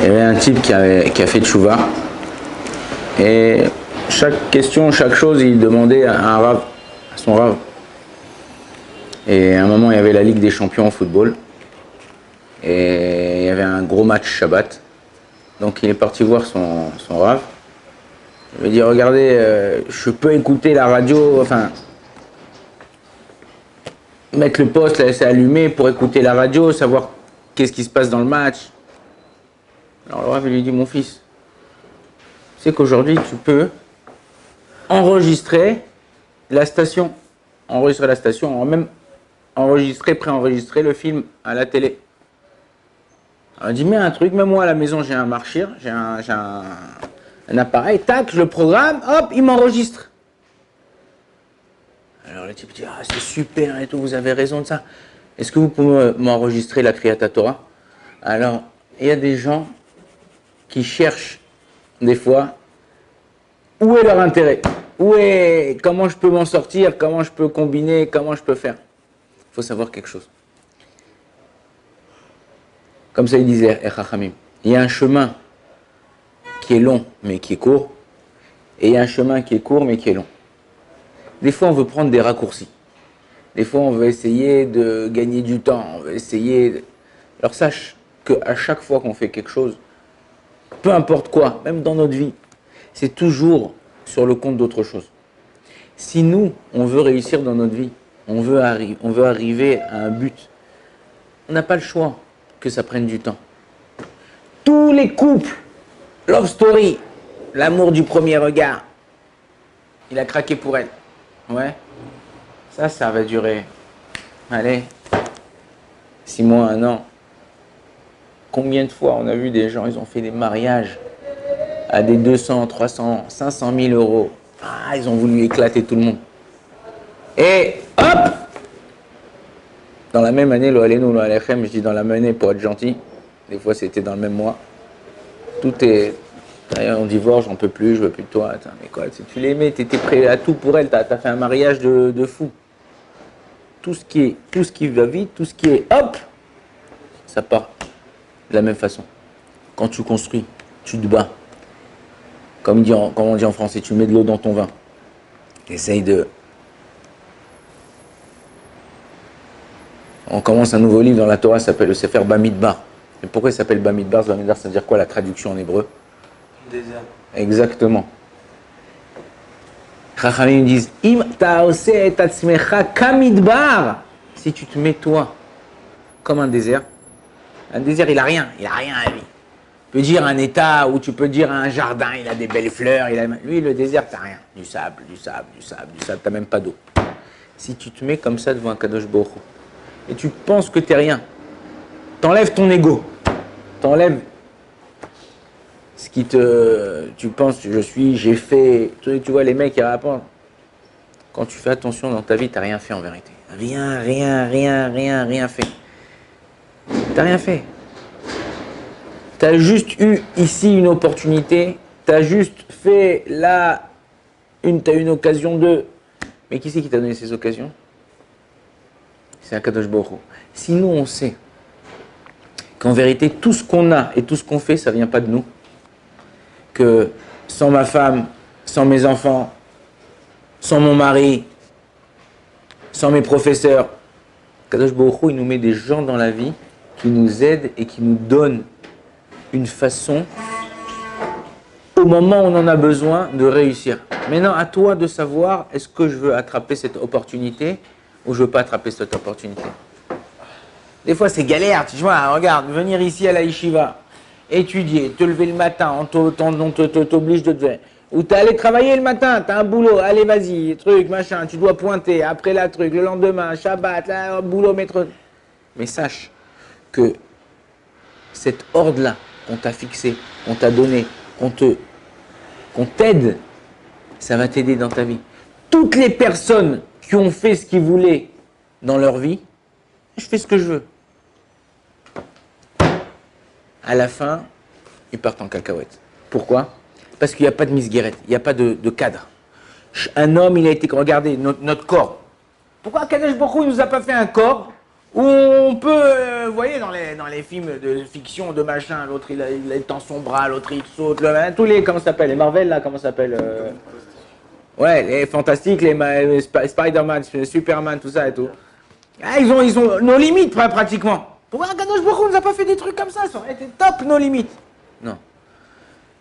Il y avait un type qui a fait tchouva. Et chaque question, chaque chose, il demandait à un rav, à son rav. Et à un moment, il y avait la Ligue des champions au football. Et il y avait un gros match Shabbat. Donc il est parti voir son rav. Il lui dit, regardez, je peux écouter la radio, enfin, mettre le poste, la laisser allumer pour écouter la radio, savoir qu'est-ce qui se passe dans le match. Alors le rav lui dit, mon fils, tu sais qu'aujourd'hui tu peux enregistrer la station, même enregistrer, préenregistrer le film à la télé. Alors il dit, mais un truc, même moi à la maison j'ai un marchir, j'ai un appareil, tac, je le programme, hop, il m'enregistre. Alors le type dit, ah c'est super et tout, vous avez raison de ça. Est-ce que vous pouvez m'enregistrer la Kriyat Torah? Alors, il y a des gens qui cherchent, des fois, où est leur intérêt? Comment je peux m'en sortir? Comment je peux combiner? Comment je peux faire? Il faut savoir quelque chose. Comme ça, il disait, il y a un chemin qui est long, mais qui est court, et il y a un chemin qui est court, mais qui est long. Des fois, on veut prendre des raccourcis. Des fois, on veut essayer de gagner du temps. On veut essayer. Alors, sache qu'à chaque fois qu'on fait quelque chose, peu importe quoi, même dans notre vie, c'est toujours sur le compte d'autre chose. Si nous, on veut réussir dans notre vie, on veut arriver à un but, on n'a pas le choix que ça prenne du temps. Tous les couples, love story, l'amour du premier regard, il a craqué pour elle. Ouais, ça va durer, allez, 6 mois, 1 an. Combien de fois on a vu des gens, ils ont fait des mariages à des 200, 300, 500 000 euros. Ah, ils ont voulu éclater tout le monde. Et hop! Dans la même année, lo alenu, lo alechem, je dis dans la même année pour être gentil. Des fois, c'était dans le même mois. Tout est... On divorce, j'en peux plus, je veux plus de toi. Attends, mais quoi, tu l'aimais, tu étais prêt à tout pour elle, tu as fait un mariage de fou. Tout ce qui va vite, tout ce qui est hop, ça part de la même façon. Quand tu construis, tu te bats. Comme on dit en français, tu mets de l'eau dans ton vin. Essaye de... On commence un nouveau livre dans la Torah, ça s'appelle le Sefer Bamidbar. Et pourquoi il s'appelle Bamidbar? Bamidbar, ça veut dire quoi la traduction en hébreu? Désert. Exactement. Chachamim disent, Im ta'ose et atzmecha kamidbar. Si tu te mets toi comme un désert il a rien à la vie. Tu peux dire un état ou tu peux dire un jardin, il a des belles fleurs, lui le désert t'as rien, du sable, t'as même pas d'eau. Si tu te mets comme ça devant un Kadosh Baruch Hu et tu penses que t'es rien, t'enlèves ton ego, t'enlèves ce qui tu penses, j'ai fait, tu vois les mecs qui répondent. Quand tu fais attention dans ta vie, t'as rien fait en vérité. Rien fait. T'as rien fait. T'as juste eu ici une opportunité, t'as juste fait là, t'as une occasion de... Mais qui c'est qui t'a donné ces occasions? C'est Akadosh Baruch Hu. Si nous on sait qu'en vérité tout ce qu'on a et tout ce qu'on fait, ça vient pas de nous, que sans ma femme, sans mes enfants, sans mon mari, sans mes professeurs, Kadosh Baruch Hu, il nous met des gens dans la vie qui nous aident et qui nous donnent une façon, au moment où on en a besoin, de réussir. Maintenant, à toi de savoir, est-ce que je veux attraper cette opportunité ou je veux pas attraper cette opportunité. Des fois, c'est galère, tu vois, regarde, venir ici à la yeshiva, étudier, te lever le matin, on t'oblige de te faire. Ou t'es allé travailler le matin, t'as un boulot, allez vas-y, truc, machin, tu dois pointer, après la truc, le lendemain, Shabbat, là, boulot, maître. Mais sache que cet ordre-là qu'on t'a fixé, qu'on t'a donné, qu'on t'aide, ça va t'aider dans ta vie. Toutes les personnes qui ont fait ce qu'ils voulaient dans leur vie, je fais ce que je veux. À la fin, ils partent en cacahuète. Pourquoi? Parce qu'il n'y a pas de misguérette, il n'y a pas de cadre. Un homme, il a été... Regardez, notre corps. Pourquoi Kadosh Baruch Hu ne nous a pas fait un corps Où on peut, vous voyez, dans les films de fiction, de machin, l'autre il tend son bras, l'autre il saute, tous les, comment ça s'appelle, les Marvel là, comment ça s'appelle ouais, les Fantastiques, Spider-Man, Superman, tout ça et tout. Ah, ils ont nos limites pratiquement. Pourquoi Kadosh Baruch Hu nous a pas fait des trucs comme ça aurait été top nos limites. Non.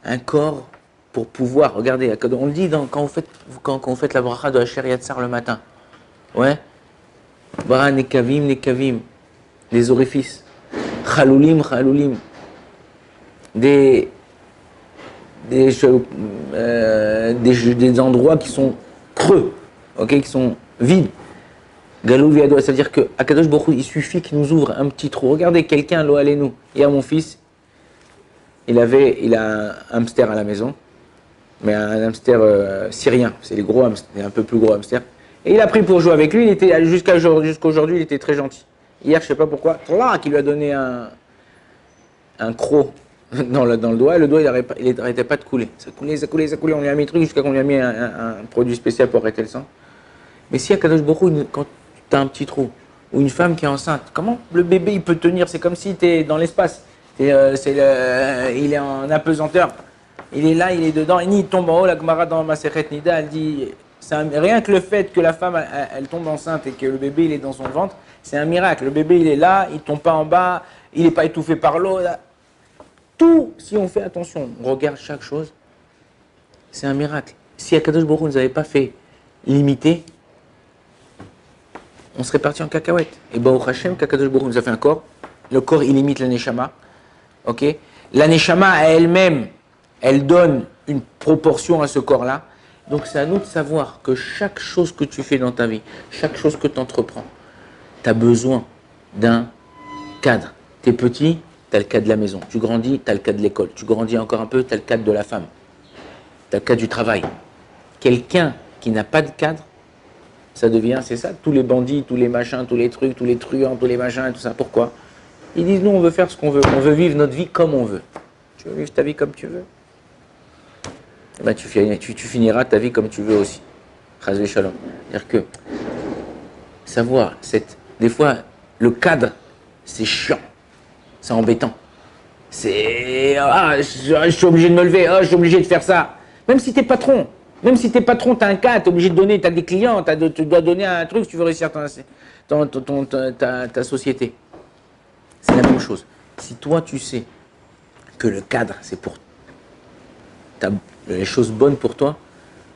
Un corps pour pouvoir, regardez, on le dit quand vous faites la bracha de Asher Yatzar le matin. Ouais. Bara nekavim, nekavim. Les orifices. Chaloulim, chaloulim. Des endroits qui sont creux, ok, qui sont vides. Galou viado, ça veut dire que à Kadosh Baruch Hu, il suffit qu'il nous ouvre un petit trou. Regardez, quelqu'un, lo allez-nous. Et à mon fils, il a un hamster à la maison, mais un hamster syrien. C'est les gros hamsters, un peu plus gros hamsters. Et il a pris pour jouer avec lui. Il était jusqu'à aujourd'hui, il était très gentil. Hier, je sais pas pourquoi, qui lui a donné un croc dans le doigt, et le doigt il n'arrêtait pas de couler. Ça coulait, on lui a mis un truc jusqu'à qu'on lui a mis un produit spécial pour arrêter le sang. Mais si à Kadosh Baruch Hu, quand tu as un petit trou, ou une femme qui est enceinte, comment le bébé il peut tenir? C'est comme si tu es dans l'espace, il est en apesanteur, il est là, il est dedans, et ni il tombe en haut, la Gemara dans Masechet Nida, elle dit, rien que le fait que la femme elle tombe enceinte et que le bébé il est dans son ventre, c'est un miracle. Le bébé il est là, il ne tombe pas en bas, il n'est pas étouffé par l'eau. Tout, si on fait attention, on regarde chaque chose, c'est un miracle. Si Akadosh Baruch Hu ne nous avait pas fait limiter, on serait parti en cacahuète. Et Baruch Hashem, qu'Akadosh Baruch Hu nous a fait un corps. Le corps, il limite la neshama. Ok, la neshama, elle-même, elle donne une proportion à ce corps-là. Donc c'est à nous de savoir que chaque chose que tu fais dans ta vie, chaque chose que tu entreprends, tu as besoin d'un cadre. Tu es petit, tu as le cadre de la maison. Tu grandis, tu as le cadre de l'école. Tu grandis encore un peu, tu as le cadre de la femme. Tu as le cadre du travail. Quelqu'un qui n'a pas de cadre, ça devient, c'est ça, tous les bandits, tous les machins, tous les trucs, tous les truands, tous les machins et tout ça. Pourquoi? Ils disent, nous, on veut faire ce qu'on veut. On veut vivre notre vie comme on veut. Tu veux vivre ta vie comme tu veux? Eh ben, tu finiras ta vie comme tu veux aussi. Chazvé shalom. C'est-à-dire que savoir, des fois, le cadre, c'est chiant, c'est embêtant. Je suis obligé de me lever, je suis obligé de faire ça. Même si t'es patron, t'as un cadre, t'es obligé de donner, t'as des clients, tu dois donner un truc si tu veux réussir ta société. C'est la même chose. Si toi, tu sais que le cadre, c'est pour les choses bonnes pour toi,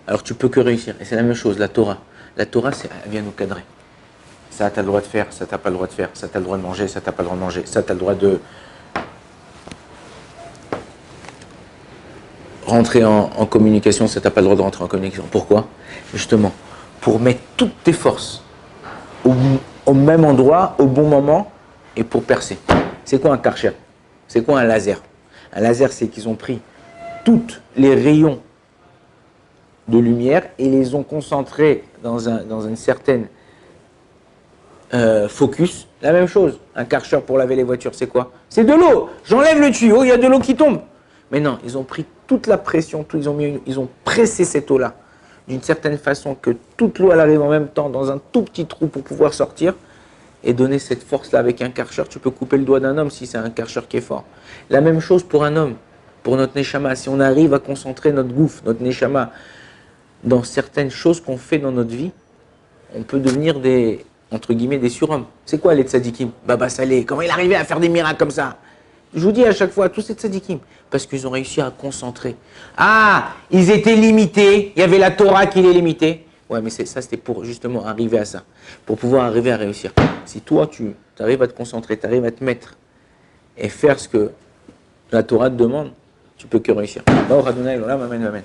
alors tu peux que réussir. Et c'est la même chose, la Torah. La Torah, elle vient nous cadrer. Ça, tu as le droit de faire, ça, tu n'as pas le droit de faire, ça, tu as le droit de manger, ça, tu n'as pas le droit de manger, ça, tu as le droit de rentrer en communication, ça, tu n'as pas le droit de rentrer en communication. Pourquoi? Justement, pour mettre toutes tes forces au même endroit, au bon moment, et pour percer. C'est quoi un karcher? C'est quoi un laser? Un laser, c'est qu'ils ont pris tous les rayons de lumière et les ont concentrés dans une certaine focus. La même chose, un karcher pour laver les voitures, c'est quoi? C'est de l'eau. J'enlève le tuyau, il y a de l'eau qui tombe. Mais non, ils ont pris toute la pression, ils ont pressé cette eau-là d'une certaine façon que toute l'eau elle arrive en même temps dans un tout petit trou pour pouvoir sortir et donner cette force-là avec un karcher. Tu peux couper le doigt d'un homme si c'est un karcher qui est fort. La même chose pour un homme, pour notre neshama. Si on arrive à concentrer notre gouffre, notre neshama, dans certaines choses qu'on fait dans notre vie, on peut devenir entre guillemets, des surhommes. C'est quoi les tzadikim? Baba Saleh, comment il arrivait à faire des miracles comme ça? Je vous dis à chaque fois, tous ces tzadikim, parce qu'ils ont réussi à concentrer. Ah, ils étaient limités, il y avait la Torah qui les limitait. Ouais, mais ça, c'était pour justement arriver à ça, pour pouvoir arriver à réussir. Si toi, tu arrives à te concentrer, tu arrives à te mettre et faire ce que la Torah te demande, tu peux que réussir. Amen, amen.